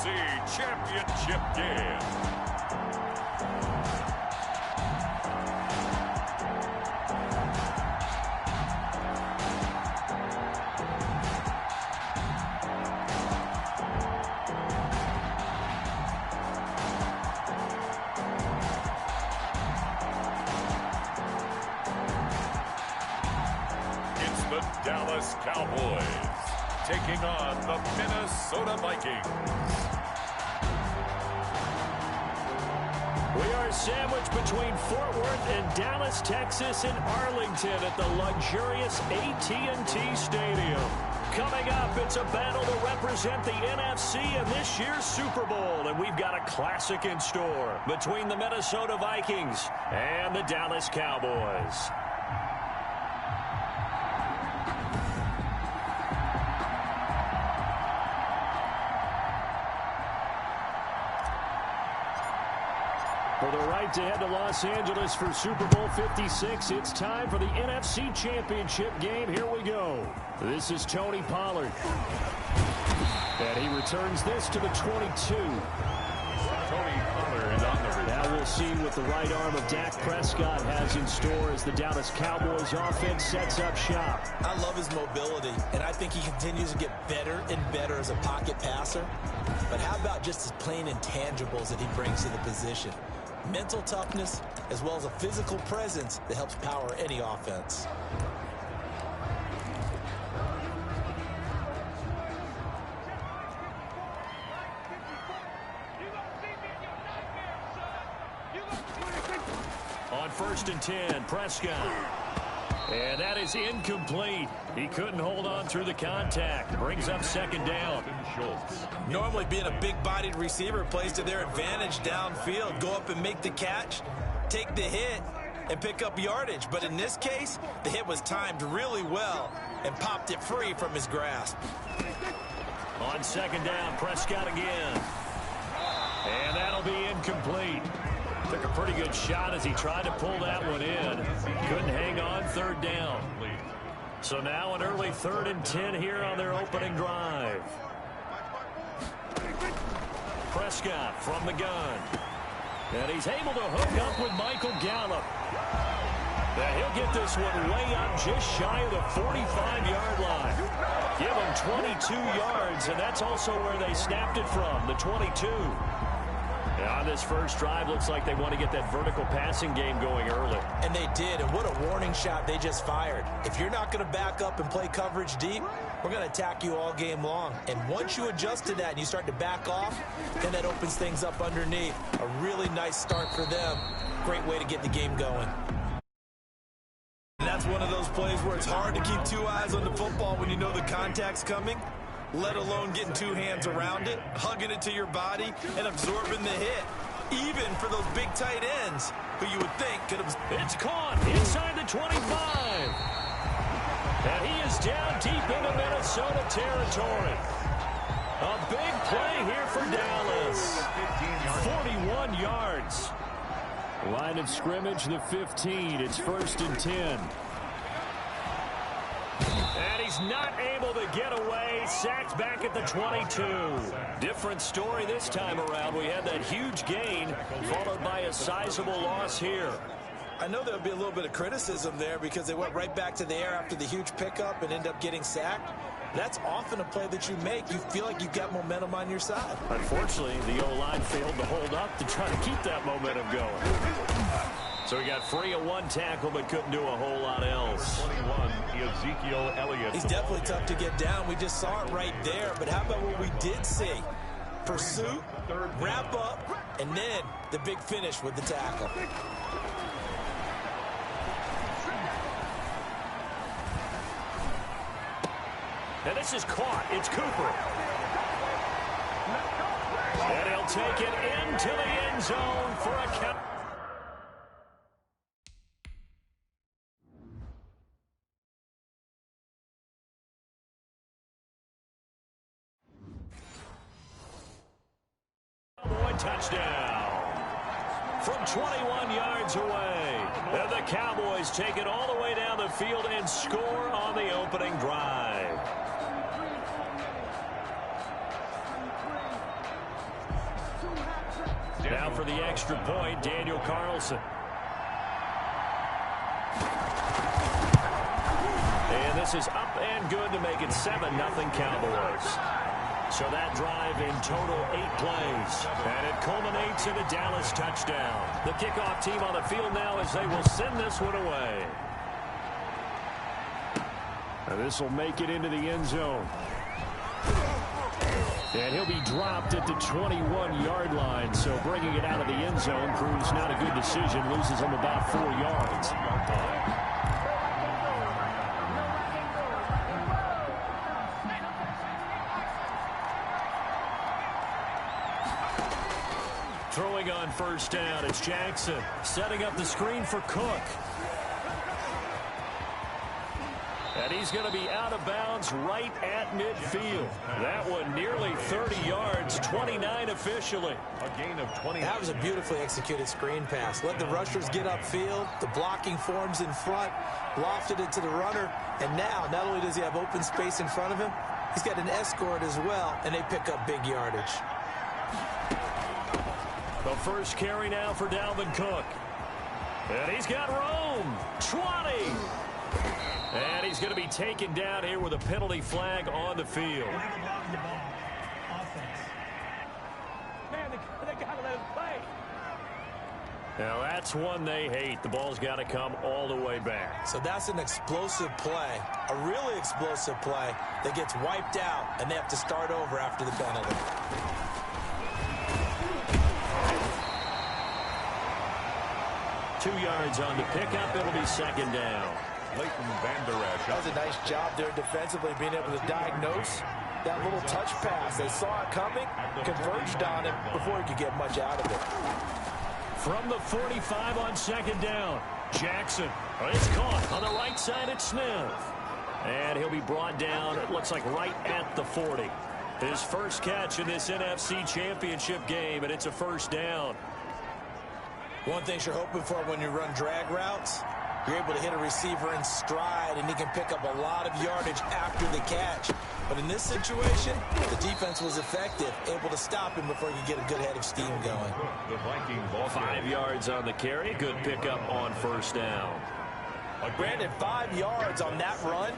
NFC Championship game. Dallas Cowboys taking on the Minnesota Vikings. We are sandwiched between Fort Worth and Dallas, Texas, and Arlington at the luxurious AT&T Stadium. Coming up, it's a battle to represent the NFC in this year's Super Bowl, and we've got a classic in store between the Minnesota Vikings and the Dallas Cowboys. For the right to head to Los Angeles for Super Bowl 56, it's time for the NFC Championship game. Here we go. This is Tony Pollard. And he returns this to the 22. Tony Pollard on the return. Now we'll see what the right arm of Dak Prescott has in store as the Dallas Cowboys offense sets up shop. I love his mobility, and I think he continues to get better and better as a pocket passer. But how about just his plain intangibles that he brings to the position? Mental toughness, as well as a physical presence that helps power any offense. On 1st and 10, Prescott. And that is incomplete. He couldn't hold on through the contact. Brings up 2nd down. Normally being a big-bodied receiver plays to their advantage downfield. Go up and make the catch, take the hit, and pick up yardage. But in this case, the hit was timed really well and popped it free from his grasp. On 2nd down, Prescott again. And that'll be incomplete. Took a pretty good shot as he tried to pull that one in. Couldn't hang on 3rd down. So now an early 3rd and 10 here on their opening drive. Prescott from the gun. And he's able to hook up with Michael Gallup. Now he'll get this one way up just shy of the 45-yard line. Give him 22 yards, and that's also where they snapped it from, the 22. On this first drive, looks like they want to get that vertical passing game going early. And they did, and what a warning shot they just fired. If you're not going to back up and play coverage deep, we're going to attack you all game long. And once you adjust to that and you start to back off, then that opens things up underneath. A really nice start for them. Great way to get the game going. And that's one of those plays where it's hard to keep 2 eyes on the football when you know the contact's coming, let alone getting 2 hands around it, hugging it to your body, and absorbing the hit. Even for those big tight ends, who you would think could have... It's caught inside the 25. And he is down deep into Minnesota territory. A big play here for Dallas. 41 yards. Line of scrimmage, the 15. It's 1st and 10. And he's not able to get away. Sacked back at the 22. Different story this time around. We had that huge gain followed by a sizable loss here. I know there'll be a little bit of criticism there because they went right back to the air after the huge pickup and end up getting sacked. That's often a play that you make. You feel like you've got momentum on your side. Unfortunately, the O-line failed to hold up to try to keep that momentum going. So he got free of 1 tackle, but couldn't do a whole lot else. 21, Ezekiel Elliott. He's definitely tough to get down. We just saw it right there. But how about what we did see? Pursuit, wrap up, and then the big finish with the tackle. And this is caught. It's Cooper. And he'll take it into the end zone for a count. Touchdown from 21 yards away. And the Cowboys take it all the way down the field and score on the opening drive. Now for the extra point, Daniel Carlson. And this is up and good to make it 7-0 Cowboys. So that drive in total 8 plays. And it culminates in a Dallas touchdown. The kickoff team on the field now as they will send this one away. And this will make it into the end zone. And he'll be dropped at the 21-yard line. So bringing it out of the end zone proves not a good decision. Loses him about 4 yards. Throwing on first down, it's Jackson setting up the screen for Cook. And he's going to be out of bounds right at midfield. That one nearly 30 yards, 29 officially. A gain of 20. That was a beautifully executed screen pass. Let the rushers get upfield. The blocking forms in front. Lofted it to the runner. And now, not only does he have open space in front of him, he's got an escort as well, and they pick up big yardage. The first carry now for Dalvin Cook. And he's got room. 20. And he's going to be taken down here with a penalty flag on the field. Now that's one they hate. The ball's got to come all the way back. So that's an explosive play, a really explosive play that gets wiped out, and they have to start over after the penalty. Two yards on the pickup. It'll be second down. Leighton Vander Esch. That was a nice job there defensively, being able to diagnose that little touch pass. They saw it coming, converged on it before he could get much out of it. From the 45 on second down, Jackson. It's caught on the right side at Smith. And he'll be brought down, it looks like right at the 40. His first catch in this NFC Championship game, and it's a first down. One thing you're hoping for when you run drag routes, you're able to hit a receiver in stride, and he can pick up a lot of yardage after the catch. But in this situation, the defense was effective, able to stop him before you get a good head of steam going. The Viking ball. 5 yards on the carry. Good pickup on first down. Brandon, 5 yards on that run.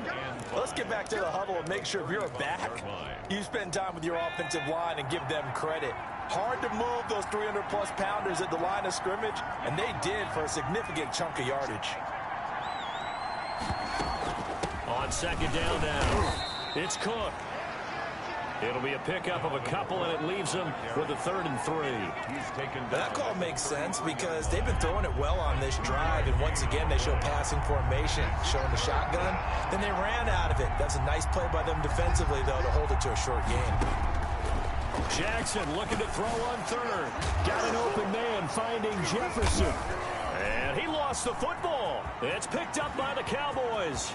Let's get back to the huddle and make sure if you're back, you spend time with your offensive line and give them credit. Hard to move those 300-plus pounders at the line of scrimmage, and they did for a significant chunk of yardage. On second down now, it's Cook. It'll be a pickup of a couple, and it leaves them with a 3rd and 3. He's taken down. That call makes sense because they've been throwing it well on this drive, and once again, they show passing formation, showing the shotgun. Then they ran out of it. That's a nice play by them defensively, though, to hold it to a short gain. Jackson looking to throw on 3rd. Got an open man finding Jefferson. And he lost the football. It's picked up by the Cowboys.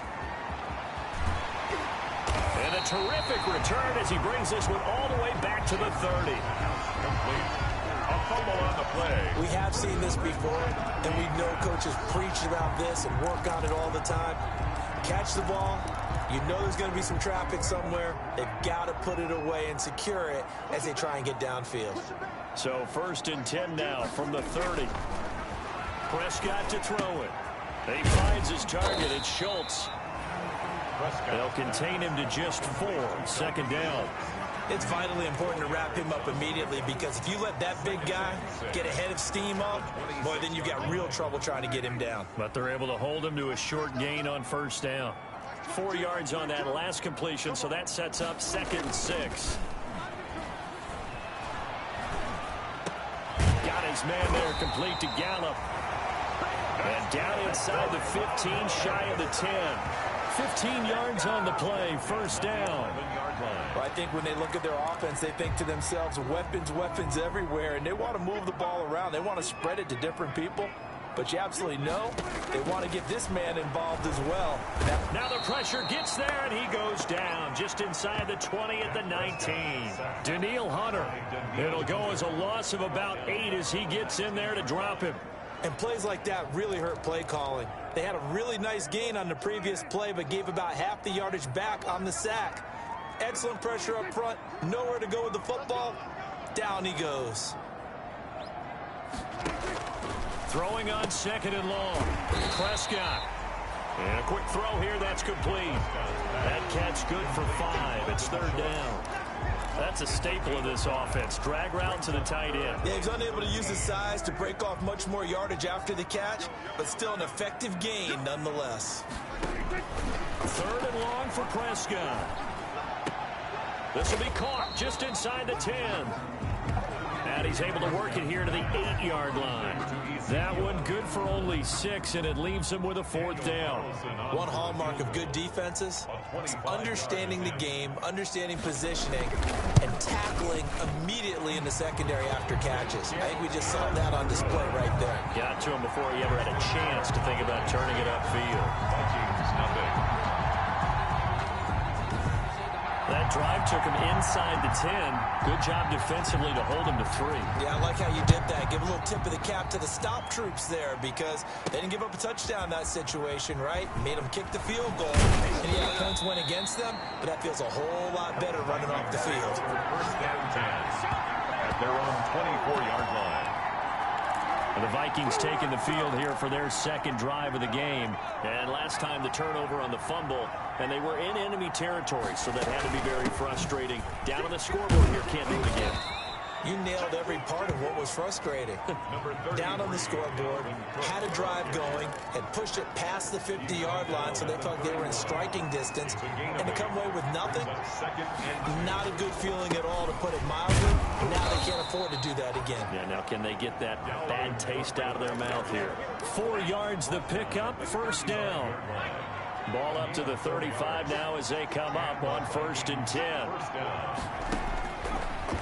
And a terrific return as he brings this one all the way back to the 30. Complete. A fumble on the play. We have seen this before, and we know coaches preach about this and work on it all the time. Catch the ball. You know there's going to be some traffic somewhere. They've got to put it away and secure it as they try and get downfield. So 1st and 10 now from the 30. Prescott to throw it. He finds his target. It's Schultz. They'll contain him to just 4. Second down. It's vitally important to wrap him up immediately because if you let that big guy get ahead of steam up, boy, then you've got real trouble trying to get him down. But they're able to hold him to a short gain on first down. 4 yards on that last completion, so that sets up 2nd and 6. Got his man there, complete to Gallup. And down inside the 15, shy of the 10. 15 yards on the play, first down. Well, I think when they look at their offense, they think to themselves, weapons, weapons everywhere, and they want to move the ball around. They want to spread it to different people. But you absolutely know they want to get this man involved as well. Now the pressure gets there, and he goes down just inside the 20 at the 19. Danielle Hunter. It'll go as a loss of about 8 as he gets in there to drop him. And plays like that really hurt play calling. They had a really nice gain on the previous play, but gave about half the yardage back on the sack. Excellent pressure up front. Nowhere to go with the football. Down he goes. Throwing on second and long. Prescott. And a quick throw here. That's complete. That catch good for 5. It's third down. That's a staple of this offense. Drag route to the tight end. Yeah, he's unable to use his size to break off much more yardage after the catch, but still an effective gain nonetheless. Third and long for Prescott. This will be caught just inside the 10. And he's able to work it here to the 8-yard line. That one good for only 6, and it leaves him with a fourth down. One hallmark of good defenses is understanding the game, understanding positioning, and tackling immediately in the secondary after catches. I think we just saw that on display right there. Got to him before he ever had a chance to think about turning it upfield. Vikings, nothing. That drive took him inside the 10. Good job defensively to hold him to 3. Yeah, I like how you did that. Give a little tip of the cap to the stop troops there because they didn't give up a touchdown in that situation, right? Made them kick the field goal. And yeah, points went against them, but that feels a whole lot better running off the field. First down 10 at their own 24-yard line. The Vikings taking the field here for their second drive of the game. And last time the turnover on the fumble, and they were in enemy territory, so that had to be very frustrating. Down on the scoreboard here, can't do it again. You nailed every part of what was frustrating. Down on the scoreboard, had a drive going, had pushed it past the 50-yard line so they felt they were in striking distance, and to come away with nothing, not a good feeling at all, to put it mildly. Now they can't afford to do that again. Yeah, now can they get that bad taste out of their mouth here? 4 yards the pickup, first down. Ball up to the 35 now as they come up on 1st and 10.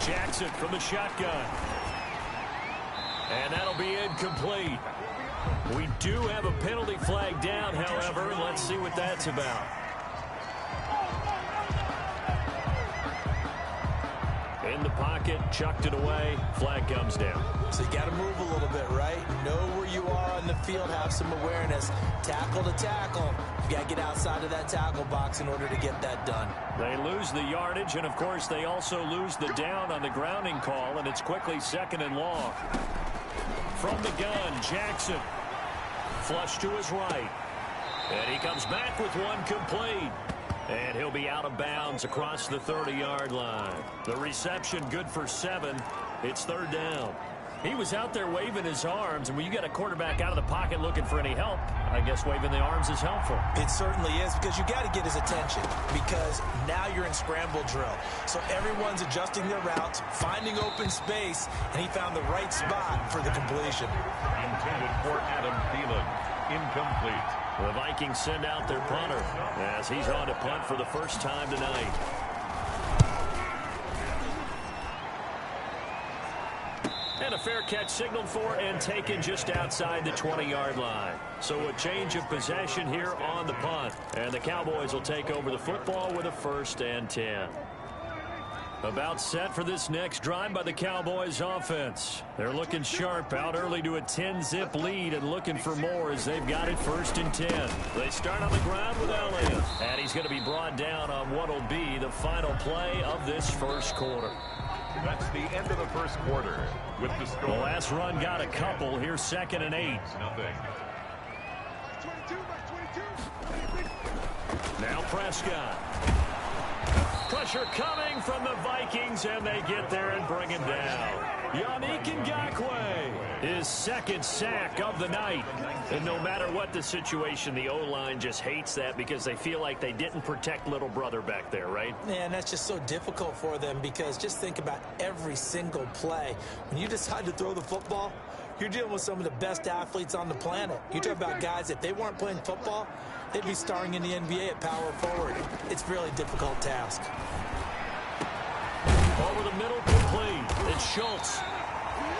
Jackson from the shotgun. And that'll be incomplete. We do have a penalty flag down, however. Let's see what that's about. In the pocket, chucked it away. Flag comes down. So you got to move a little bit, right? Know where you are on the field, have some awareness. Tackle to tackle. You got to get outside of that tackle box in order to get that done. They lose the yardage, and of course they also lose the down on the grounding call, and it's quickly second and long. From the gun, Jackson. Flush to his right. And he comes back with one complete. And he'll be out of bounds across the 30-yard line. The reception good for 7. It's third down. He was out there waving his arms, and when you get a quarterback out of the pocket looking for any help, I guess waving the arms is helpful. It certainly is, because you got to get his attention, because now you're in scramble drill. So everyone's adjusting their routes, finding open space, and he found the right spot for the completion. Intended for Adam Thielen. Incomplete. The Vikings send out their punter as he's on to punt for the first time tonight. And a fair catch signaled for and taken just outside the 20-yard line. So a change of possession here on the punt. And the Cowboys will take over the football with a 1st and 10. About set for this next drive by the Cowboys offense. They're looking sharp, out early to a 10-zip lead and looking for more as they've got it 1st and 10. They start on the ground with Elliott. And he's going to be brought down on what will be the final play of this first quarter. That's the end of the first quarter with the score. The last run got a couple. Here's 2nd and 8. Nothing. Now Prescott. Pressure coming from the Vikings, and they get there and bring him down. Yannick Ngakoue, his 2nd sack of the night. And no matter what the situation, the O-line just hates that because they feel like they didn't protect little brother back there, right? Yeah, and that's just so difficult for them because just think about every single play. When you decide to throw the football, you're dealing with some of the best athletes on the planet. You talk about guys, if they weren't playing football, they'd be starring in the NBA at power forward. It's a really difficult task. Over the middle, complete. It's Schultz.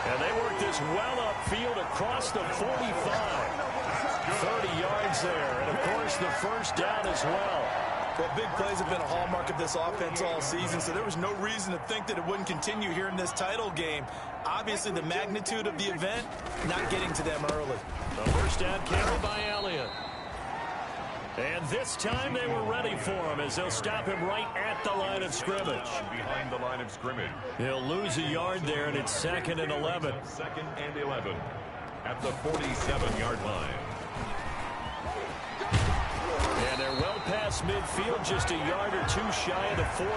And they work this well upfield across the 45. 30 yards there. And, of course, the first down as well. Well, big plays have been a hallmark of this offense all season, so there was no reason to think that it wouldn't continue here in this title game. Obviously, the magnitude of the event, not getting to them early. The first down carried by Elliott. And this time they were ready for him as they'll stop him right at the line of scrimmage. Behind the line of scrimmage. He'll lose a yard there, and it's 2nd and 11. 2nd and 11. at the 47-yard line. And they're well past midfield, just a yard or two shy of the 40.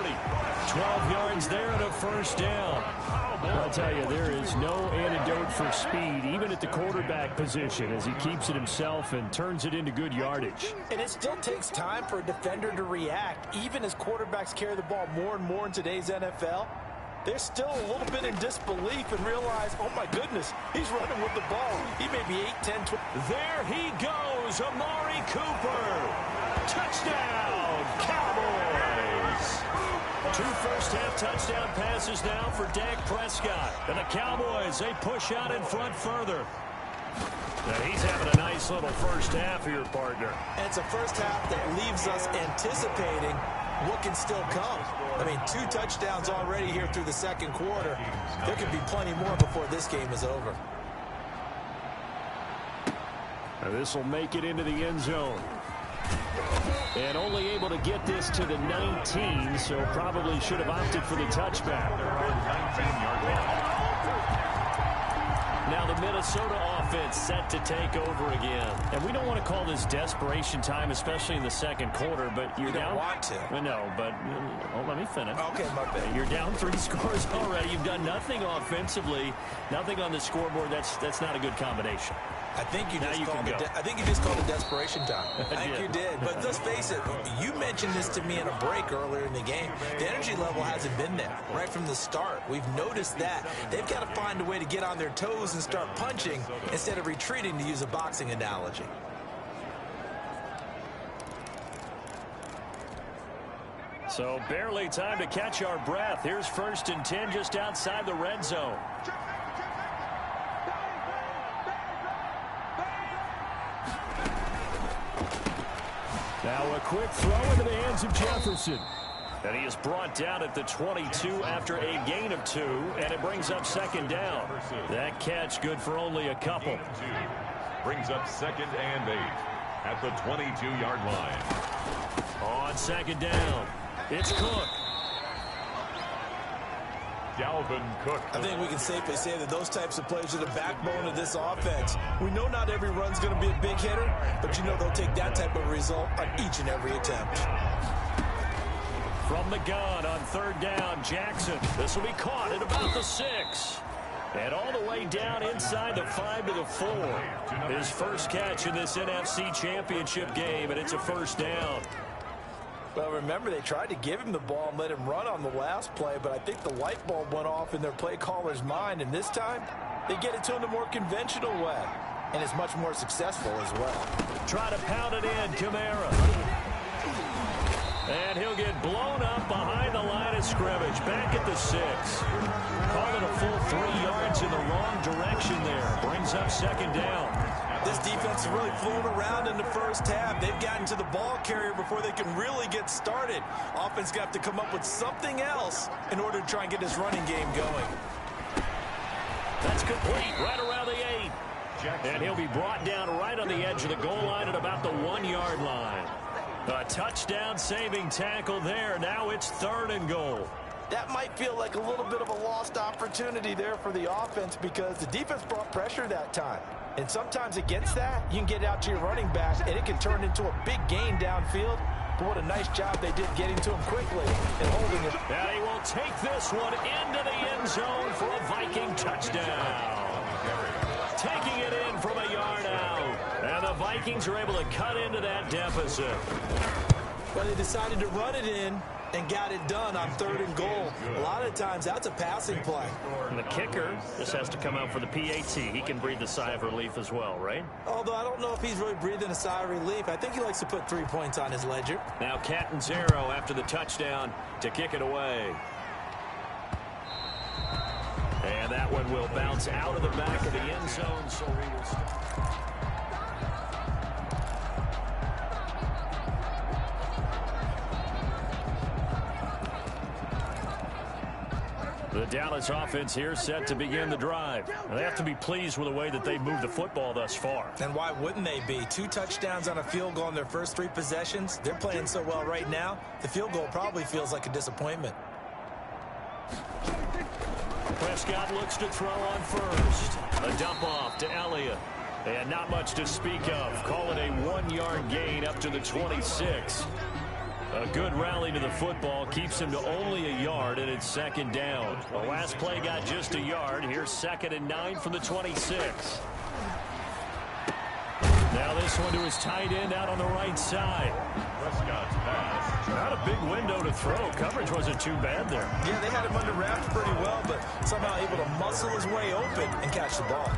12 yards there and a first down. I'll tell you, there is no antidote for speed, even at the quarterback position, as he keeps it himself and turns it into good yardage. And it still takes time for a defender to react. Even as quarterbacks carry the ball more and more in today's NFL, they're still a little bit in disbelief and realize, oh my goodness, he's running with the ball. He may be 8, 10, 12. There he goes, Amari Cooper. Touchdown, Cowboys. 2 first-half touchdown passes now for Dak Prescott. And the Cowboys, they push out in front further. Now he's having a nice little first half here, partner. And it's a first half that leaves us anticipating what can still come. I mean, 2 touchdowns already here through the second quarter. There could be plenty more before this game is over. Now this will make it into the end zone. And only able to get this to the 19, so probably should have opted for the touchback. Now the Minnesota offense set to take over again. And we don't want to call this desperation time, especially in the second quarter, but you're down. You don't want to. No, but let me finish. Okay, my bad. You're down 3 scores already. You've done nothing offensively, nothing on the scoreboard. That's not a good combination. I think you just called it desperation time. I think you did. But let's face it, you mentioned this to me in a break earlier in the game. The energy level hasn't been there right from the start. We've noticed that. They've got to find a way to get on their toes and start punching instead of retreating, to use a boxing analogy. So barely time to catch our breath. Here's 1st and 10 just outside the red zone. Now a quick throw into the hands of Jefferson. And he is brought down at the 22 after a gain of 2, and it brings up 2nd down. That catch good for only a couple. Brings up 2nd and 8 at the 22-yard line. On 2nd down, it's Cook. Dalvin Cook. I think we can safely say that those types of plays are the backbone of this offense. We know not every run's going to be a big hitter, but you know they'll take that type of result on each and every attempt. From the gun on 3rd down, Jackson. This will be caught at about the 6. And all the way down inside the 5 to the 4. His first catch in this NFC Championship game, and it's a first down. Well, remember, they tried to give him the ball and let him run on the last play, but I think the light bulb went off in their play caller's mind, and this time they get it to him the more conventional way, and it's much more successful as well. Try to pound it in, Kamara. And he'll get blown up behind the line of scrimmage, back at the 6. Call it a full 3 yards in the wrong direction there. Brings up 2nd down. This defense has really flown around in the first half. They've gotten to the ball carrier before they can really get started. Offense got to come up with something else in order to try and get this running game going. That's complete right around the 8. And he'll be brought down right on the edge of the goal line at about the 1-yard line. A touchdown-saving tackle there. Now it's 3rd and goal. That might feel like a little bit of a lost opportunity there for the offense because the defense brought pressure that time. And sometimes against that, you can get out to your running back, and it can turn into a big gain downfield. But what a nice job they did getting to him quickly and holding it. And he will take this one into the end zone for a Viking touchdown. Taking it in from a yard out. And the Vikings are able to cut into that deficit. Well, they decided to run it in and got it done on 3rd and goal. A lot of times, that's a passing play. And the kicker just has to come out for the PAT. He can breathe a sigh of relief as well, right? Although I don't know if he's really breathing a sigh of relief. I think he likes to put 3 points on his ledger. Now Catanzaro after the touchdown to kick it away. And that one will bounce out of the back of the end zone. So we will start. The Dallas offense here set to begin the drive. They have to be pleased with the way that they've moved the football thus far. And why wouldn't they be? 2 touchdowns on a field goal in their first 3 possessions. They're playing so well right now, the field goal probably feels like a disappointment. Prescott looks to throw on first. A dump off to Elliott. And not much to speak of. Call it a 1-yard gain up to the 26. A good rally to the football keeps him to only a yard, and it's second down. The last play got just a yard. Here's 2nd and 9 from the 26. Now this one to his tight end out on the right side. Prescott's pass. Not a big window to throw. Coverage wasn't too bad there. Yeah, they had him under wraps pretty well, but somehow able to muscle his way open and catch the ball.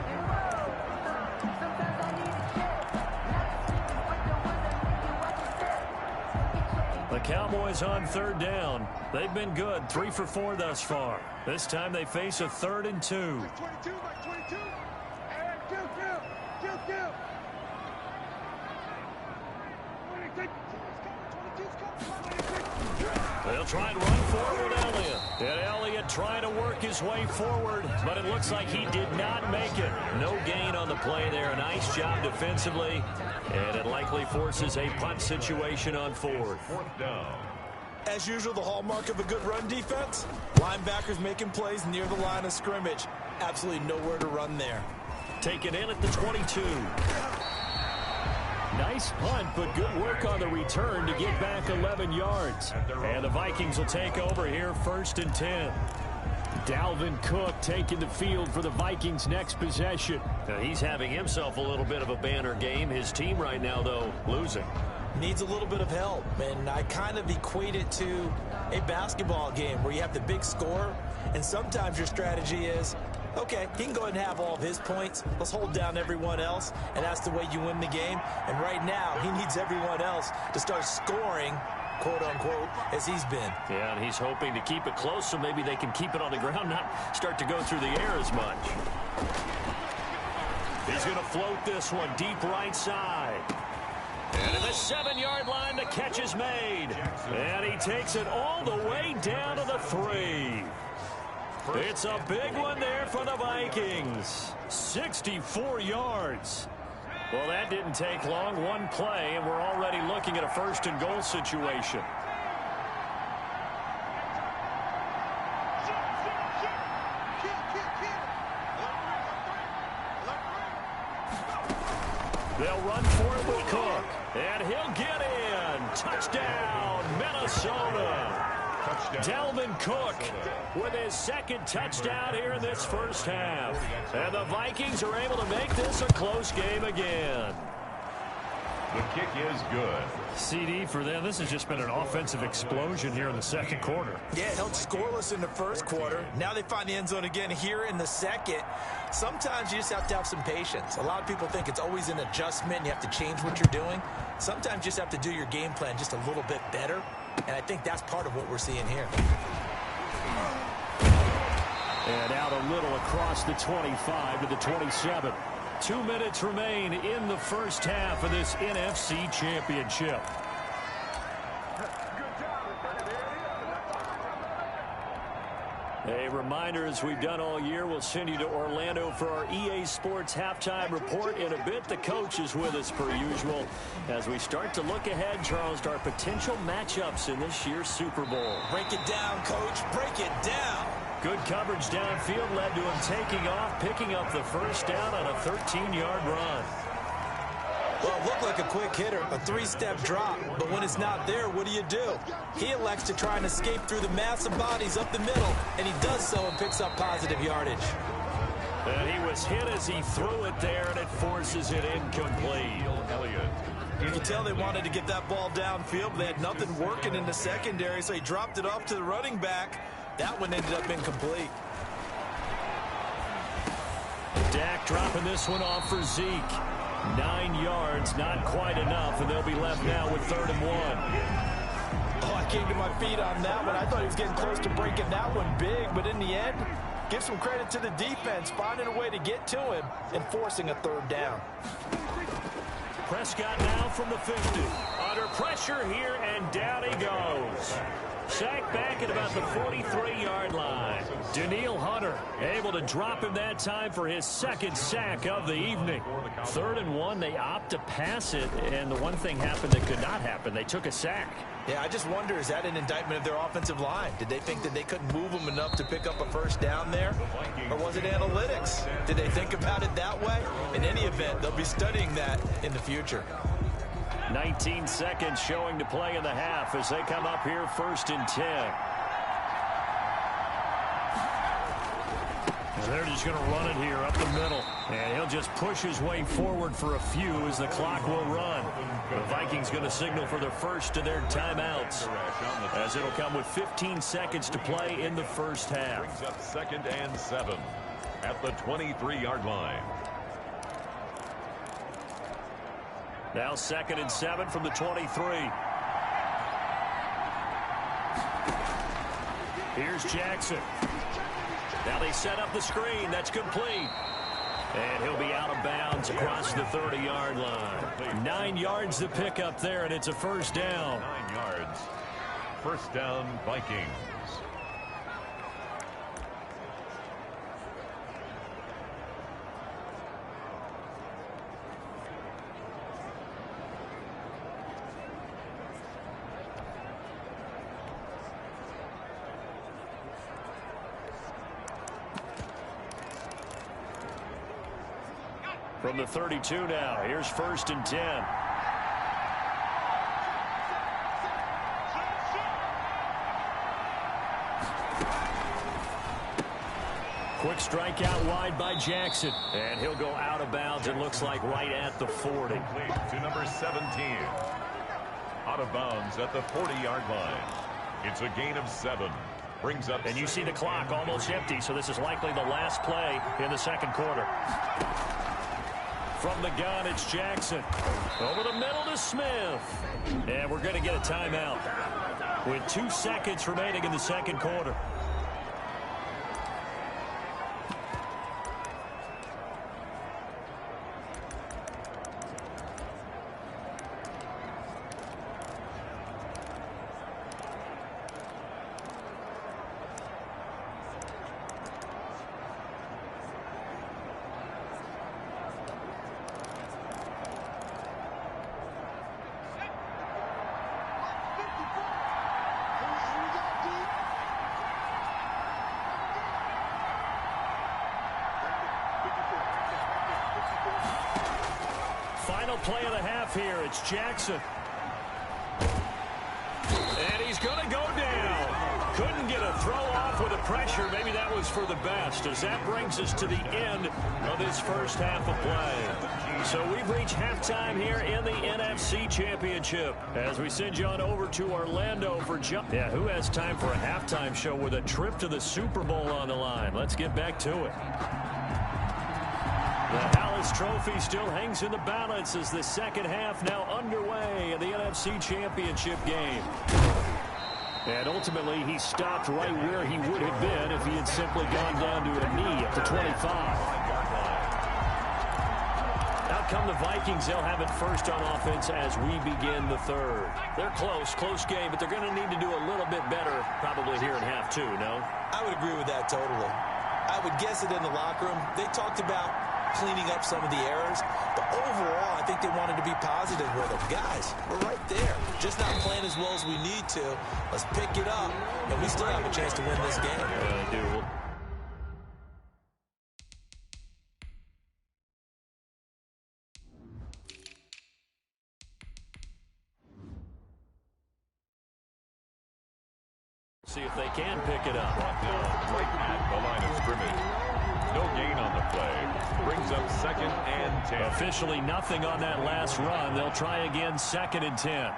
The Cowboys on 3rd down. They've been good, 3 for 4 thus far. This time they face a 3rd and 2. They'll try and run forward with Elliott. And Elliott trying to work his way forward, but it looks like he did not make it. No gain on the play there. A nice job defensively, and it likely forces a punt situation on 4th. 4th down. As usual, the hallmark of a good run defense, linebackers making plays near the line of scrimmage. Absolutely nowhere to run there. Taken in at the 22. Nice punt, but good work on the return to get back 11 yards. And the Vikings will take over here 1st and 10. Dalvin Cook taking the field for the Vikings' next possession. Now, he's having himself a little bit of a banner game. His team right now, though, losing. Needs a little bit of help, and I kind of equate it to a basketball game where you have the big score, and sometimes your strategy is, okay, he can go ahead and have all of his points. Let's hold down everyone else, and that's the way you win the game. And right now, he needs everyone else to start scoring, quote-unquote, as he's been. Yeah, and he's hoping to keep it close so maybe they can keep it on the ground, not start to go through the air as much. He's going to float this one deep right side. And at the 7-yard line, the catch is made. And he takes it all the way down to the 3. It's a big one there for the Vikings. 64 yards. Well, that didn't take long. One play, and we're already looking at a 1st and goal situation. They'll run for it with Cook. And he'll get in. Touchdown, Minnesota. Dalvin Cook with his 2nd touchdown here in this first half. And the Vikings are able to make this a close game again. The kick is good. CD for them. This has just been an offensive explosion here in the 2nd quarter. Yeah, held scoreless in the 1st quarter. Now they find the end zone again here in the 2nd. Sometimes you just have to have some patience. A lot of people think it's always an adjustment. You have to change what you're doing. Sometimes you just have to do your game plan just a little bit better. And I think that's part of what we're seeing here. And out a little across the 25 to the 27. 2 minutes remain in the first half of this NFC Championship. A reminder, as we've done all year, we'll send you to Orlando for our EA Sports halftime report in a bit. The coach is with us per usual as we start to look ahead, Charles, to our potential matchups in this year's Super Bowl. Break it down, Coach. Break it down. Good coverage downfield led to him taking off, picking up the first down on a 13-yard run. Well, it looked like a quick hitter, a 3-step drop, but when it's not there, what do? He elects to try and escape through the mass of bodies up the middle, and he does so and picks up positive yardage. And he was hit as he threw it there, and it forces it incomplete. Elliott. You can tell they wanted to get that ball downfield, but they had nothing working in the secondary, so he dropped it off to the running back. That one ended up incomplete. Dak dropping this one off for Zeke. 9 yards, not quite enough, and they'll be left now with 3rd and 1. Oh, I came to my feet on that one. I thought he was getting close to breaking that one big, but in the end, give some credit to the defense, finding a way to get to him and forcing a 3rd down. Prescott now from the 50. Under pressure here, and down he goes. Sack back at about the 43-yard line. Danielle Hunter able to drop him that time for his second sack of the evening. 3rd and 1, they opt to pass it, and the one thing happened that could not happen. They took a sack. Yeah, I just wonder, is that an indictment of their offensive line? Did they think that they couldn't move them enough to pick up a first down there? Or was it analytics? Did they think about it that way? In any event, they'll be studying that in the future. 19 seconds showing to play in the half as they come up here 1st and 10. And they're just going to run it here up the middle. And he'll just push his way forward for a few as the clock will run. The Vikings going to signal for their first of their timeouts as it'll come with 15 seconds to play in the first half. Brings up 2nd and 7 at the 23-yard line. Now 2nd and 7 from the 23. Here's Jackson. Now they set up the screen. That's complete. And he'll be out of bounds across the 30-yard line. 9 yards to pick up there, and it's a first down. 9 yards. First down, Vikings. From the 32 now, here's 1st and 10. Quick strike out wide by Jackson. And he'll go out of bounds, it looks like, right at the 40. To number 17. Out of bounds at the 40-yard line. It's a gain of 7. Brings up. And you see the clock almost empty, so this is likely the last play in the second quarter. From the gun, it's Jackson. Over the middle to Smith. And we're going to get a timeout with 2 seconds remaining in the second quarter. Final play of the half here. It's Jackson. And he's going to go down. Couldn't get a throw off with the pressure. Maybe that was for the best, as that brings us to the end of this first half of play. So we've reached halftime here in the NFC Championship as we send you on over to Orlando for Yeah, who has time for a halftime show with a trip to the Super Bowl on the line? Let's get back to it. The Hallis Trophy still hangs in the balance as the second half now underway in the NFC Championship game. And ultimately, he stopped right where he would have been if he had simply gone down to a knee at the 25. Out come the Vikings. They'll have it first on offense as we begin the third. They're close game, but they're going to need to do a little bit better probably here in half two, no? I would agree with that totally. I would guess it in the locker room. They talked about cleaning up some of the errors, but overall, I think they wanted to be positive with them. Guys, we're right there. Just not playing as well as we need to. Let's pick it up, and we still have a chance to win this game. I do. See if they can pick it up. Right at the line of scrimmage. No gain on the play. Brings up 2nd and 10. Officially nothing on that last run. They'll try again 2nd and 10.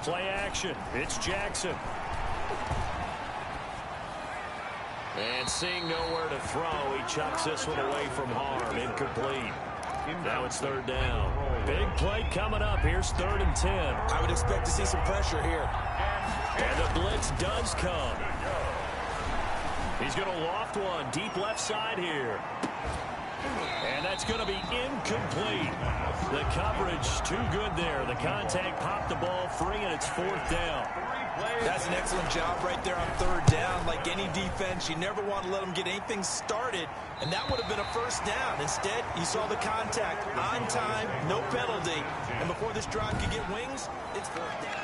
Play action. It's Jackson. And seeing nowhere to throw, he chucks this one away from harm. Incomplete. Now it's 3rd down. Big play coming up. Here's 3rd and 10. I would expect to see some pressure here. And the blitz does come. He's going to loft one deep left side here. And that's going to be incomplete. The coverage too good there. The contact popped the ball free, and it's 4th down. That's an excellent job right there on 3rd down. Like any defense, you never want to let them get anything started, and that would have been a 1st down. Instead, you saw the contact on time, no penalty, and before this drive could get wings, it's 4th down.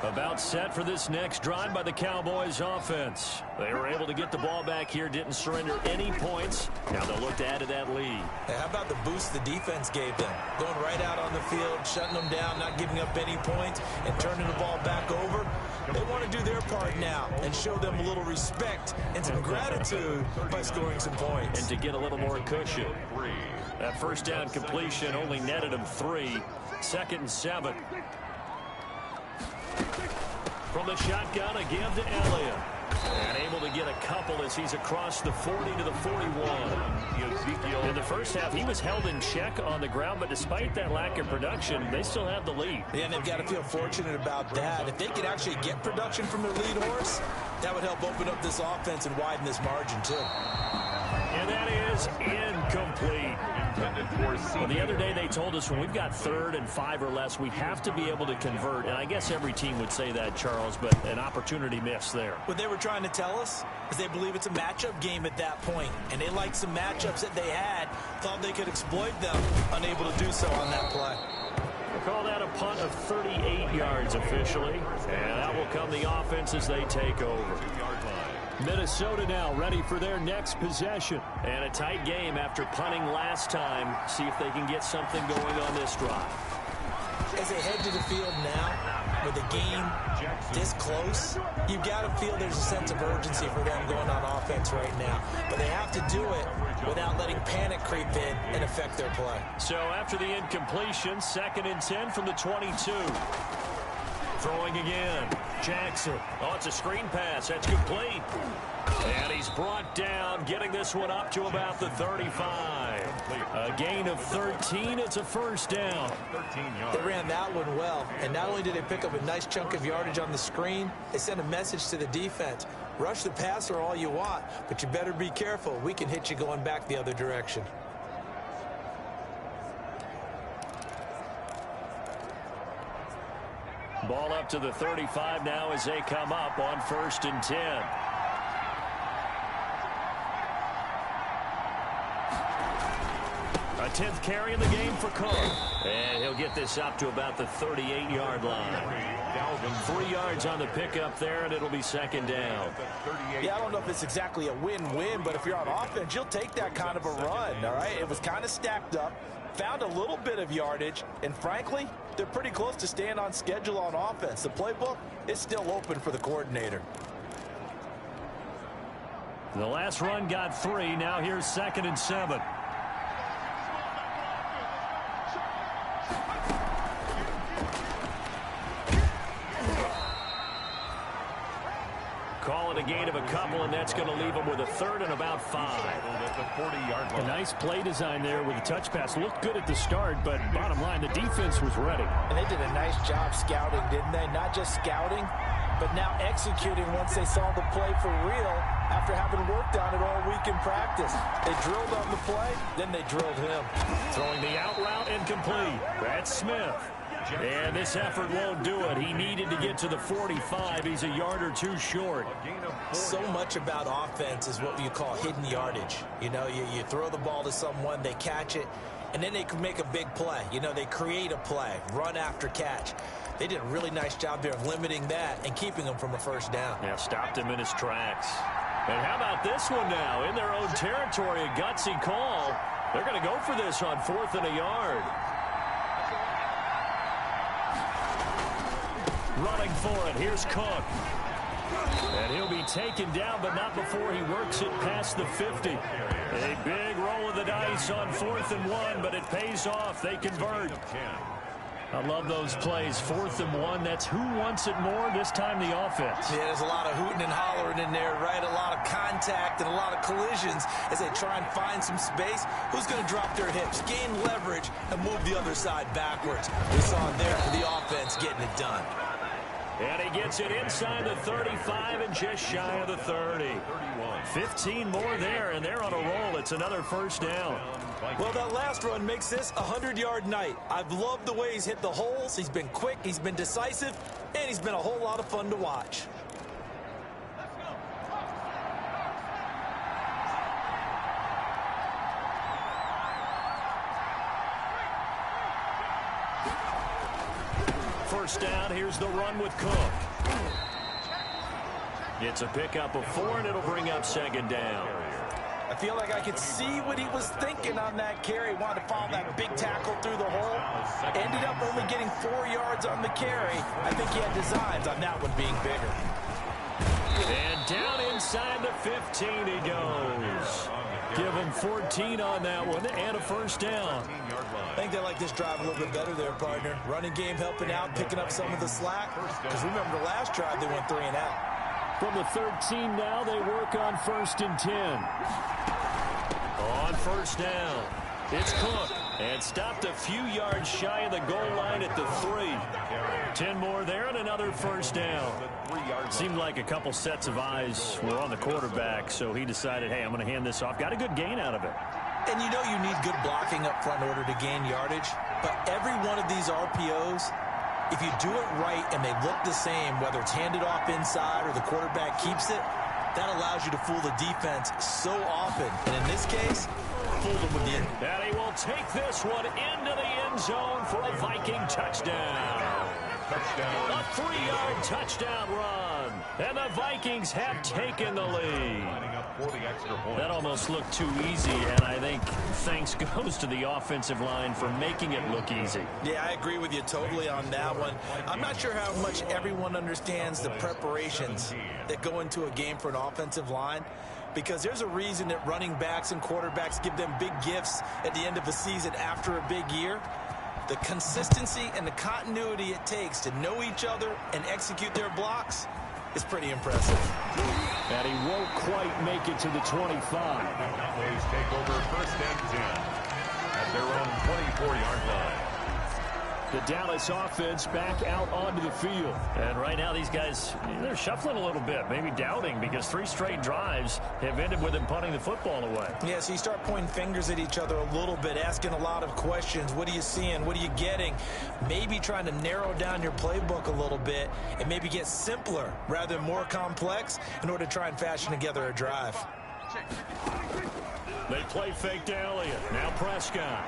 About set for this next drive by the Cowboys offense. They were able to get the ball back here, didn't surrender any points. Now they'll look to add to that lead. Hey, how about the boost the defense gave them? Going right out on the field, shutting them down, not giving up any points, and turning the ball back over. They want to do their part now and show them a little respect and some gratitude by scoring some points. And to get a little more cushion. That 1st down completion only netted them 3. 2nd and 7. From the shotgun, a give to Elliott. And able to get a couple as he's across the 40 to the 41. In the first half, he was held in check on the ground, but despite that lack of production, they still have the lead. Yeah, and they've got to feel fortunate about that. If they could actually get production from their lead horse, that would help open up this offense and widen this margin, too. And that is incomplete. Well, the other day they told us when we've got 3rd and 5 or less, we have to be able to convert. And I guess every team would say that, Charles, but an opportunity missed there. What they were trying to tell us is they believe it's a matchup game at that point. And they liked some matchups that they had, thought they could exploit them, unable to do so on that play. We'll call that a punt of 38 yards officially. And that will come the offense as they take over. Minnesota now ready for their next possession. And a tight game after punting last time. See if they can get something going on this drive. As they head to the field now, with the game this close, you've got to feel there's a sense of urgency for them going on offense right now. But they have to do it without letting panic creep in and affect their play. So after the incompletion, 2nd and 10 from the 22. Throwing again. Jackson. Oh, it's a screen pass. That's complete. And he's brought down, getting this one up to about the 35. A gain of 13. It's a 1st down. They ran that one well. And not only did they pick up a nice chunk of yardage on the screen, they sent a message to the defense. Rush the passer all you want, but you better be careful. We can hit you going back the other direction. Ball up to the 35 now as they come up on 1st and 10. A 10th carry in the game for Cook. And he'll get this up to about the 38-yard line. 3 yards on the pickup there, and it'll be 2nd down. Yeah, I don't know if it's exactly a win-win, but if you're on offense, you'll take that kind of a run, all right? It was kind of stacked up, found a little bit of yardage, and frankly, they're pretty close to staying on schedule on offense. The playbook is still open for the coordinator. The last run got 3. Now here's 2nd and 7. Call it a gain of a couple, and that's going to leave them with a 3rd and about 5. A nice play design there with a touch pass. Looked good at the start, but bottom line, the defense was ready. And they did a nice job scouting, didn't they? Not just scouting, but now executing once they saw the play for real after having worked on it all week in practice. They drilled on the play, then they drilled him. Throwing the out route incomplete. That's Smith. And this effort won't do it. He needed to get to the 45. He's a yard or 2 short. So much about offense is what you call hidden yardage. You know, you throw the ball to someone, they catch it, and then they can make a big play. You know, they create a play, run after catch. They did a really nice job there of limiting that and keeping him from a 1st down. Yeah, stopped him in his tracks. And how about this one now? In their own territory, a gutsy call. They're going to go for this on 4th and a yard. Running for it. Here's Cook. And he'll be taken down, but not before he works it past the 50. A big roll of the dice on 4th and 1, but it pays off. They convert. I love those plays. 4th and 1. That's who wants it more. This time the offense. Yeah, there's a lot of hooting and hollering in there, right? A lot of contact and a lot of collisions as they try and find some space. Who's going to drop their hips, gain leverage, and move the other side backwards? We saw it there for the offense getting it done. And he gets it inside the 35 and just shy of the 30. 15 more there, and they're on a roll. It's another first down. Well, that last run makes this a 100-yard night. I've loved the way he's hit the holes. He's been quick, he's been decisive, and he's been a whole lot of fun to watch. First down, here's the run with Cook. It's a pickup of 4, and it'll bring up second down. I feel like I could see what he was thinking on that carry. Wanted to follow that big tackle through the hole. Ended up only getting 4 yards on the carry. I think he had designs on that one being bigger. And down inside the 15 he goes. Give him 14 on that one and a first down. I think they like this drive a little bit better there, partner. Running game helping out, picking up some of the slack. Because remember the last drive they went 3 and out. From the 13 now, they work on 1st and 10. On first down, it's Cook. And stopped a few yards shy of the goal line at the 3. 10 more there and another first down. Seemed like a couple sets of eyes were on the quarterback, so he decided, hey, I'm going to hand this off. Got a good gain out of it. And you know you need good blocking up front in order to gain yardage. But every one of these RPOs, if you do it right and they look the same, whether it's handed off inside or the quarterback keeps it, that allows you to fool the defense so often. And in this case, fool them with the end. And he will take this one into the end zone for a Viking touchdown. A 3-yard touchdown run. And the Vikings have taken the lead. That almost looked too easy, and I think thanks goes to the offensive line for making it look easy. Yeah, I agree with you totally on that one. I'm not sure how much everyone understands the preparations that go into a game for an offensive line, because there's a reason that running backs and quarterbacks give them big gifts at the end of a season after a big year. The consistency and the continuity it takes to know each other and execute their blocks is pretty impressive. And he won't quite make it to the 25. Cowboys take over 1st and 10 at their own 24-yard line. The Dallas offense back out onto the field. And right now these guys, they're shuffling a little bit, maybe doubting, because 3 straight drives have ended with them punting the football away. Yeah, so you start pointing fingers at each other a little bit, asking a lot of questions. What are you seeing? What are you getting? Maybe trying to narrow down your playbook a little bit and maybe get simpler rather than more complex in order to try and fashion together a drive. They play fake to Elliott. Now Prescott.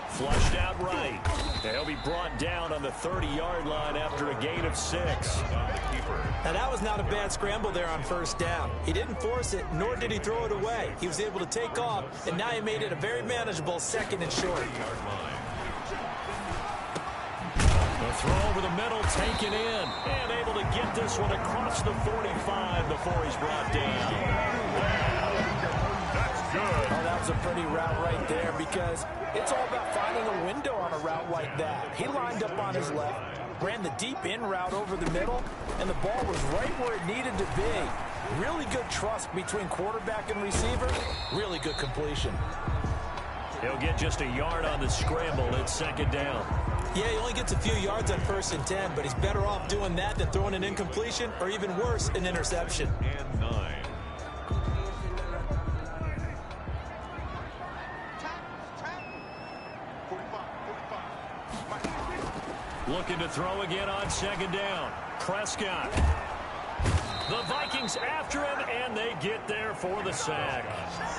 Flushed out right. They'll be brought down on the 30-yard line after a gain of 6. Now, that was not a bad scramble there on 1st down. He didn't force it, nor did he throw it away. He was able to take off, and now he made it a very manageable 2nd and short. The throw over the middle, taken in, and able to get this one across the 45 before he's brought down. Good. Oh, that was a pretty route right there, because it's all about finding a window on a route like that. He lined up on his left, ran the deep in route over the middle, and the ball was right where it needed to be. Really good trust between quarterback and receiver. Really good completion. He'll get just a yard on the scramble. It's 2nd down. Yeah, he only gets a few yards on 1st and 10, but he's better off doing that than throwing an incompletion, or even worse, an interception. And 9. Looking to throw again on 2nd down. Prescott. The Vikings after him, and they get there for the sack.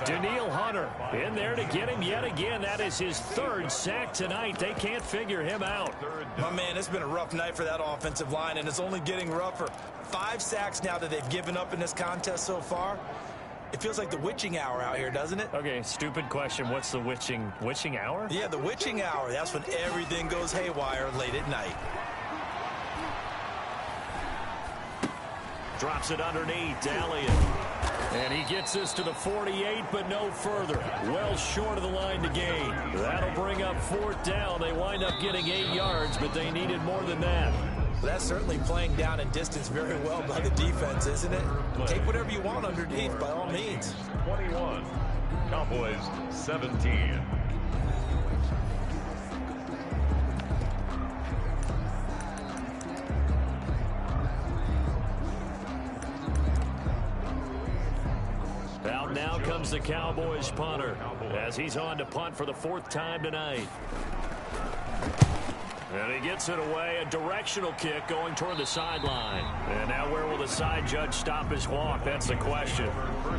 Daniil Hunter in there to get him yet again. That is his 3rd sack tonight. They can't figure him out. My man, it's been a rough night for that offensive line, and it's only getting rougher. 5 sacks now that they've given up in this contest so far. It feels like the witching hour out here, doesn't it? Okay, stupid question. What's the witching hour? Yeah, the witching hour. That's when everything goes haywire late at night. Drops it underneath to Elliott. And he gets this to the 48, but no further. Well short of the line to gain. That'll bring up 4th down. They wind up getting 8 yards, but they needed more than that. That's certainly playing down in distance very well by the defense, isn't it? Take whatever you want underneath, by all means. 21. Cowboys 17. now comes the Cowboys punter as he's on to punt for the 4th time tonight. And he gets it away, a directional kick going toward the sideline. And now where will the side judge stop his walk? That's the question.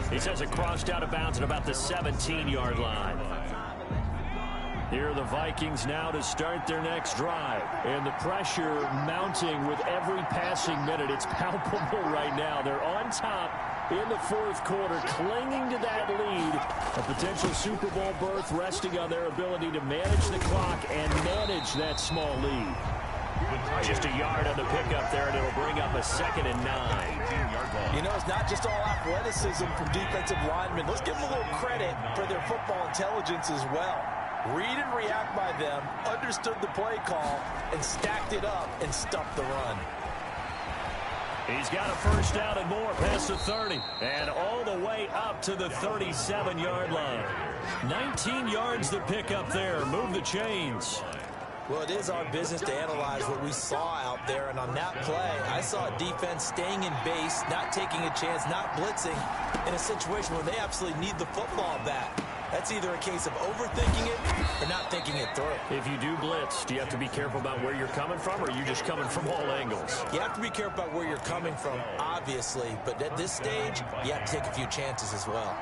He says it crossed out of bounds at about the 17-yard line. Here are the Vikings now to start their next drive. And the pressure mounting with every passing minute. It's palpable right now. They're on top in the 4th quarter, clinging to that lead. A potential Super Bowl berth resting on their ability to manage the clock and manage that small lead. Just a yard on the pickup there, and it'll bring up a 2nd and 9. You know, it's not just all athleticism from defensive linemen. Let's give them a little credit for their football intelligence as well. Read and react by them, understood the play call, and stacked it up and stuffed the run. He's got a 1st down and more past the 30 and all the way up to the 37-yard line. 19 yards to pick up there. Move the chains. Well, it is our business to analyze what we saw out there, and on that play, I saw a defense staying in base, not taking a chance, not blitzing in a situation where they absolutely need the football back. That's either a case of overthinking it or not thinking it through. If you do blitz, do you have to be careful about where you're coming from, or are you just coming from all angles? You have to be careful about where you're coming from, obviously, but at this stage, you have to take a few chances as well.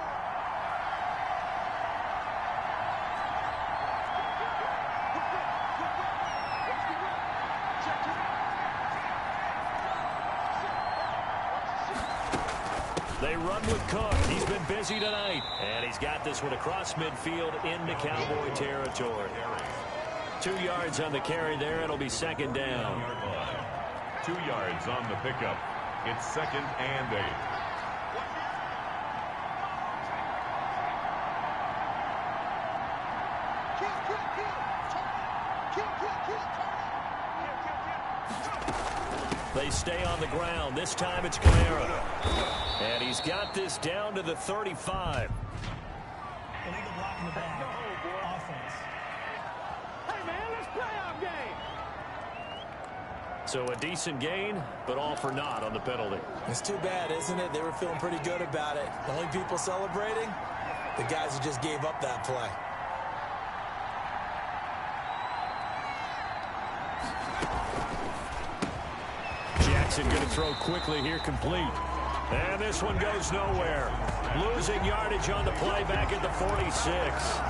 They run with Cook. He's been busy tonight. And he's got this one across midfield into Cowboy territory. 2 yards on the carry there. It'll be 2nd down. 2 yards on the pickup. It's 2nd and 8. They stay on the ground. This time it's Kamara. And he's got this down to the 35. Illegal block in the back. Offense. Hey, man, let's play our game. So a decent gain, but all for naught on the penalty. It's too bad, isn't it? They were feeling pretty good about it. The only people celebrating, the guys who just gave up that play. Jackson going to throw quickly here, complete. And this one goes nowhere. Losing yardage on the play back at the 46.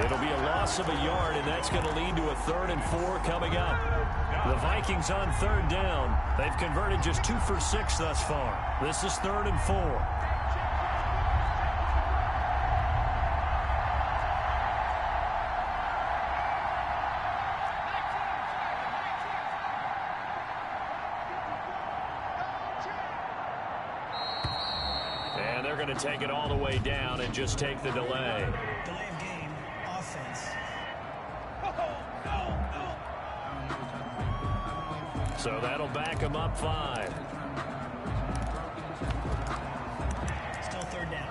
It'll be a loss of a yard, and that's going to lead to a 3rd and 4 coming up. The Vikings on 3rd down. They've converted just 2 for 6 thus far. This is 3rd and 4. And they're going to take it all the way down and just take the delay. Delay of game. Offense. So that'll back them up 5. Still 3rd down.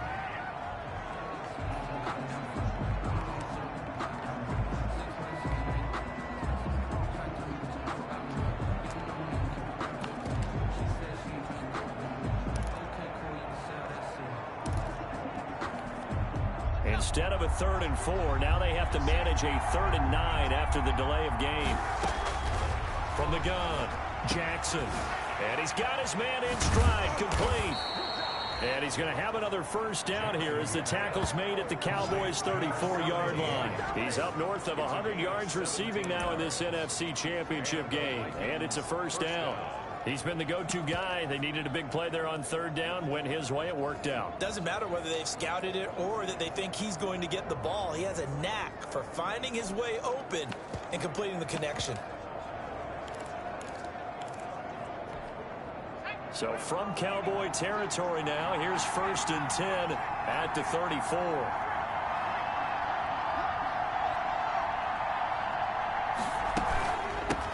Instead of a 3rd and 4, now they have to manage a 3rd and 9 after the delay of game. From the gun, Jackson. And he's got his man in stride, complete. And he's going to have another 1st down here as the tackle's made at the Cowboys' 34-yard line. He's up north of 100 yards receiving now in this NFC Championship game. And it's a 1st down. He's been the go-to guy. They needed a big play there on 3rd down. Went his way. It worked out. Doesn't matter whether they've scouted it or that they think he's going to get the ball. He has a knack for finding his way open and completing the connection. So from Cowboy territory now, here's 1st and 10 at the 34.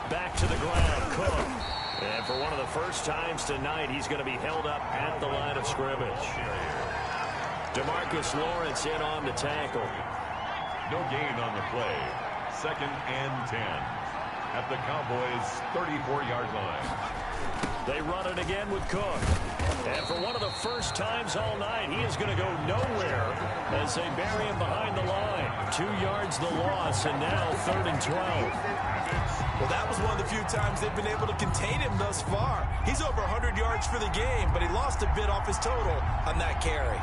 Back to the ground, Cook. And for one of the first times tonight, he's going to be held up at the line of scrimmage. DeMarcus Lawrence in on the tackle. No gain on the play. 2nd and 10 at the Cowboys' 34-yard line. They run it again with Cook. And for one of the first times all night, he is going to go nowhere as they bury him behind the line. 2 yards the loss, and now 3rd and 12. Well, that was one of the few times they've been able to contain him thus far. He's over 100 yards for the game, but he lost a bit off his total on that carry.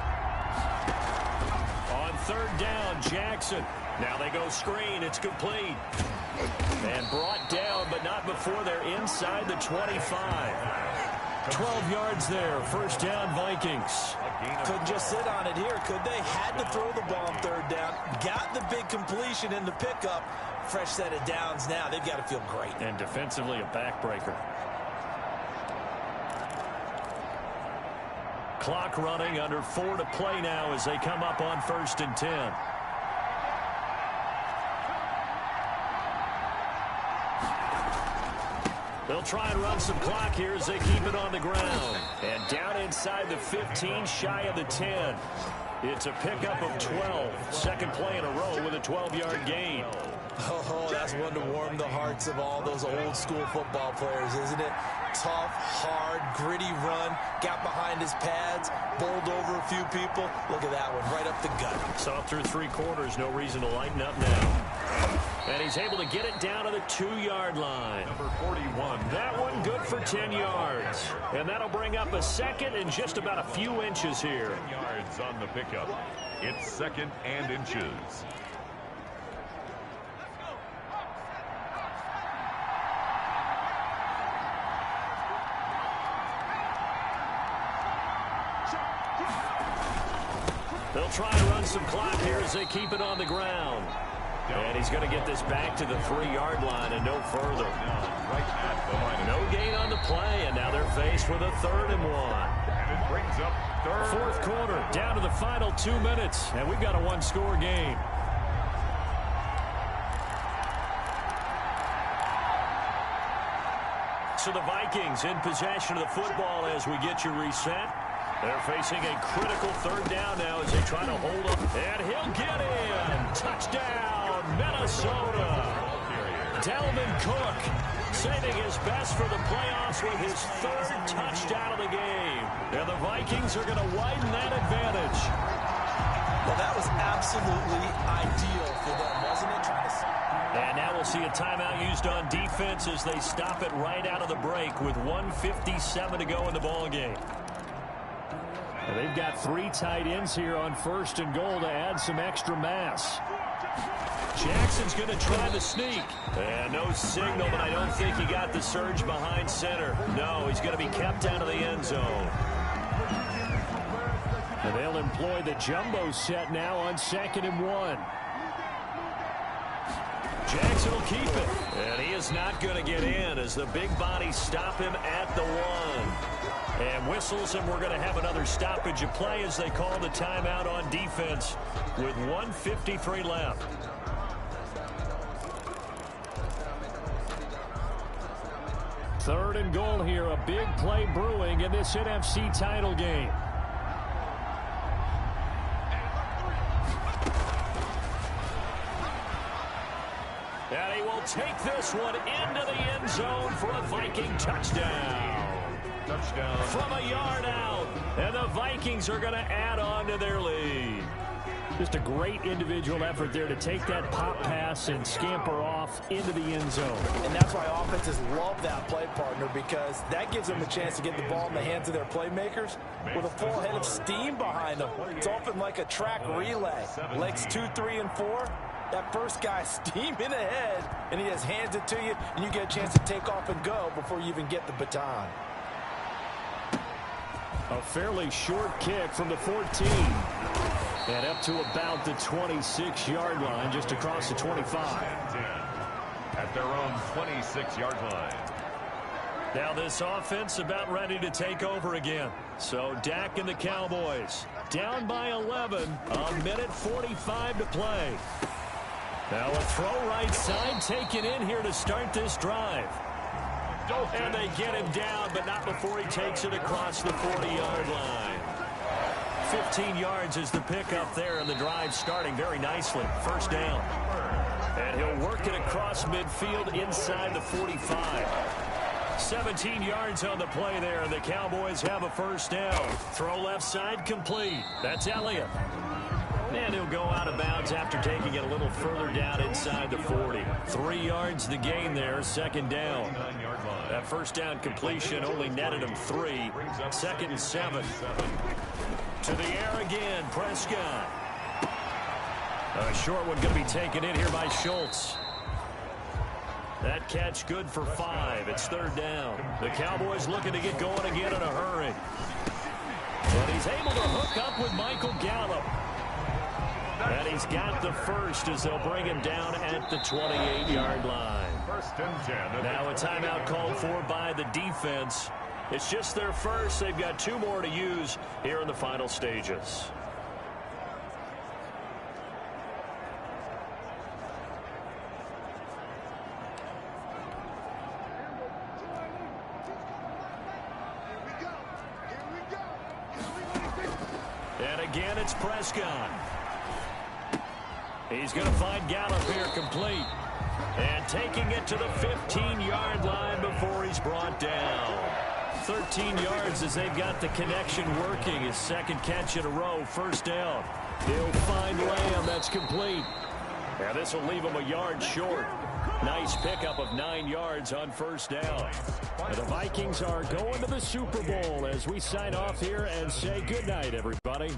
On 3rd down, Jackson. Now they go screen. It's complete. And brought down, but not before they're inside the 25. 12 yards there. 1st down, Vikings. Couldn't just sit on it here, could they? Had to throw the ball on 3rd down. Got the big completion in the pickup. Fresh set of downs now. They've got to feel great. And defensively, a backbreaker. Clock running, under 4 to play now as they come up on 1st and 10. They'll try and run some clock here as they keep it on the ground. And down inside the 15, shy of the 10. It's a pickup of 12. Second play in a row with a 12-yard gain. Oh, that's one to warm the hearts of all those old-school football players, isn't it? Tough, hard, gritty run. Got behind his pads, bowled over a few people. Look at that one, right up the gut. Saw through 3 quarters, no reason to lighten up now. And he's able to get it down to the 2-yard line. Number 41. That one good for 10 yards. And that'll bring up a second and just about a few inches here. 10 yards on the pickup. It's 2nd and inches. They'll try to run some clock here as they keep it on the ground. And he's going to get this back to the 3-yard line and no further. No gain on the play, and now they're faced with a 3rd and 1. And it brings up 3rd. 4th quarter, down to the final 2 minutes, and we've got a 1-score game. So the Vikings in possession of the football as we get you reset. They're facing a critical 3rd down now as they try to hold up. And he'll get in. Touchdown, Minnesota. Dalvin Cook saving his best for the playoffs with his 3rd touchdown of the game. And the Vikings are going to widen that advantage. Well, that was absolutely ideal for them, wasn't it? And now we'll see a timeout used on defense as they stop it right out of the break with 1:57 to go in the ballgame. Well, they've got 3 tight ends here on 1st and goal to add some extra mass. Jackson's going to try the sneak. And no signal, but I don't think he got the surge behind center. No, he's going to be kept out of the end zone. And they'll employ the jumbo set now on 2nd and 1. Jackson will keep it. And he is not going to get in as the big bodies stop him at the 1. And whistles, and we're going to have another stoppage of play as they call the timeout on defense with 1:53 left. Third and goal here, a big play brewing in this NFC title game. And he will take this one into the end zone for a Viking touchdown. From a yard out. And the Vikings are going to add on to their lead. Just a great individual effort there to take that pop pass and scamper off into the end zone. And that's why offenses love that play, partner, because that gives them a chance to get the ball in the hands of their playmakers with a full head of steam behind them. It's often like a track relay. Legs 2, 3, and 4. That first guy steaming ahead, and he just hands it to you, and you get a chance to take off and go before you even get the baton. A fairly short kick from the 14. And up to about the 26-yard line, just across the 25. At their own 26-yard line. Now this offense about ready to take over again. So Dak and the Cowboys down by 11. A minute 45 to play. Now a throw right side taken in here to start this drive. And they get him down, but not before he takes it across the 40-yard line. 15 yards is the pickup there, and the drive starting very nicely. First down. And he'll work it across midfield inside the 45. 17 yards on the play there. The Cowboys have a first down. Throw left side complete. That's Elliott. And he'll go out of bounds after taking it a little further down inside the 40. 3 yards the gain there, second down. That first down completion only netted him 3. Second and 7. To the air again, Prescott. A short one going to be taken in here by Schultz. That catch good for 5. It's third down. The Cowboys looking to get going again in a hurry. But he's able to hook up with Michael Gallup. And he's got the first as they'll bring him down at the 28-yard line. Now a timeout called for by the defense. It's just their first. They've got 2 more to use here in the final stages. And again, it's Prescott. He's going to find Gallup here complete. And taking it to the 15-yard line before he's brought down. 13 yards as they've got the connection working. His second catch in a row, first down. He'll find Lamb. That's complete. Now this will leave him a yard short. Nice pickup of 9 yards on first down. And the Vikings are going to the Super Bowl as we sign off here and say goodnight, everybody.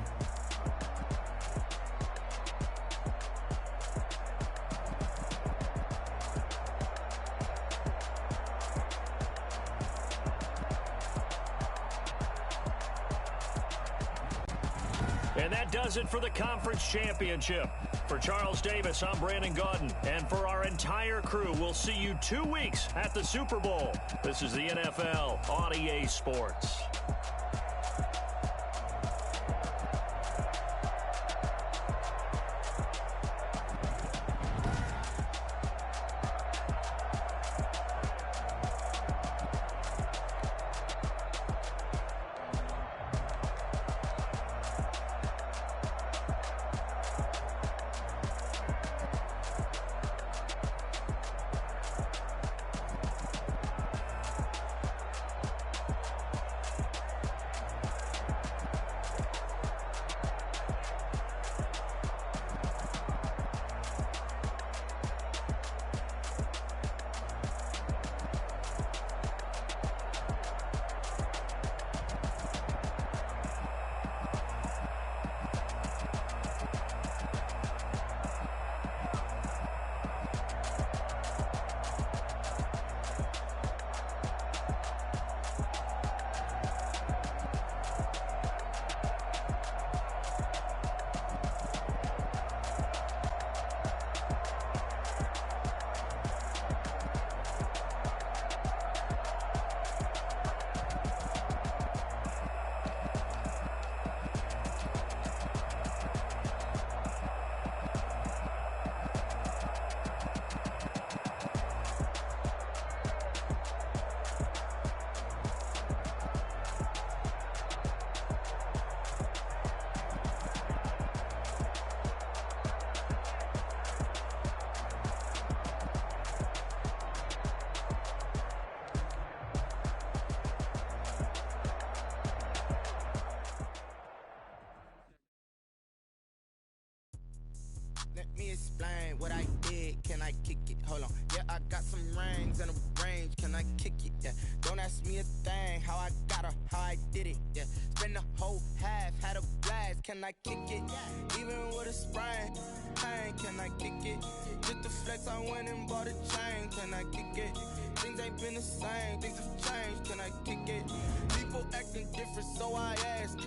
And that does it for the conference championship. For Charles Davis, I'm Brandon Gaudin. And for our entire crew, we'll see you 2 weeks at the Super Bowl. This is the NFL on EA Sports. Let me explain what I did. Can I kick it? Hold on. Yeah, I got some rings and a range. Can I kick it? Yeah. Don't ask me a thing. How I got her, how I did it. Yeah. Spend the whole half, had a blast. Can I kick it? Even with a sprain. Pain, can I kick it? Just the flex, I went and bought a chain. Can I kick it? Things ain't been the same. Things have changed. Can I kick it? People acting different, so I ask.